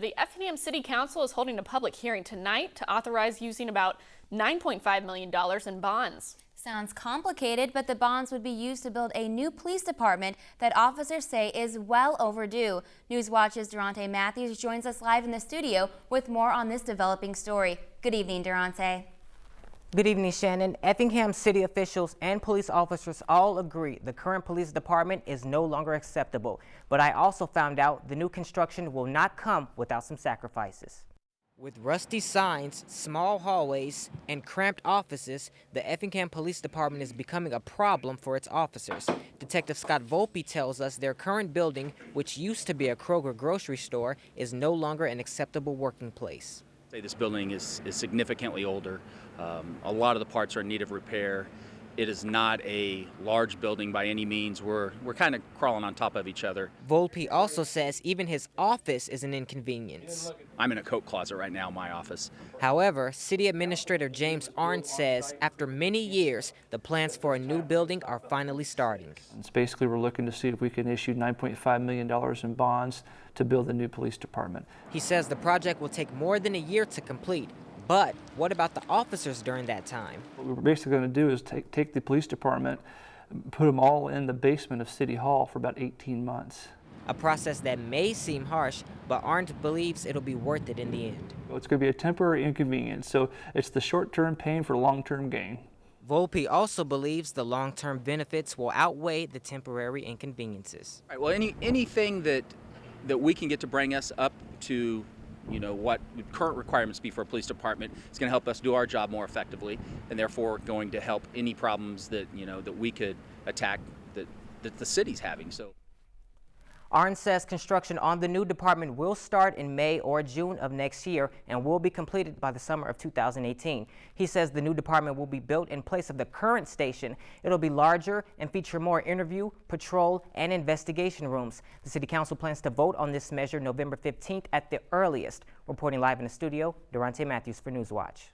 The Effingham City Council is holding a public hearing tonight to authorize using about $9.5 million in bonds. Sounds complicated, but the bonds would be used to build a new police department that officers say is well overdue. Newswatch's Durante Matthews joins us live in the studio with more on this developing story. Good evening, Durante. Good evening, Shannon. Effingham city officials and police officers all agree the current police department is no longer acceptable. But I also found out the new construction will not come without some sacrifices. With rusty signs, small hallways, and cramped offices, the Effingham Police Department is becoming a problem for its officers. Detective Scott Volpe tells us their current building, which used to be a Kroger grocery store, is no longer an acceptable working place. This building is significantly older. A lot of the parts are in need of repair. It is not a large building by any means. We're kind of crawling on top of each other. Volpe also says even his office is an inconvenience. I'm in a coat closet right now in my office. However, City Administrator James Arndt says after many years, the plans for a new building are finally starting. It's basically we're looking to see if we can issue $9.5 million in bonds to build a new police department. He says the project will take more than a year to complete. But what about the officers during that time? What we're basically going to do is take the police department, put them all in the basement of City Hall for about 18 months. A process that may seem harsh, but Arndt believes it'll be worth it in the end. It's going to be a temporary inconvenience, so it's the short-term pain for long-term gain. Volpe also believes the long-term benefits will outweigh the temporary inconveniences. All right, well, anything that we can get to bring us up to what current requirements be for a police department is going to help us do our job more effectively, and therefore going to help any problems that that we could attack that the city's having. So Arndt says construction on the new department will start in May or June of next year and will be completed by the summer of 2018. He says the new department will be built in place of the current station. It'll be larger and feature more interview, patrol, and investigation rooms. The City Council plans to vote on this measure November 15th at the earliest. Reporting live in the studio, Durante Matthews for Newswatch.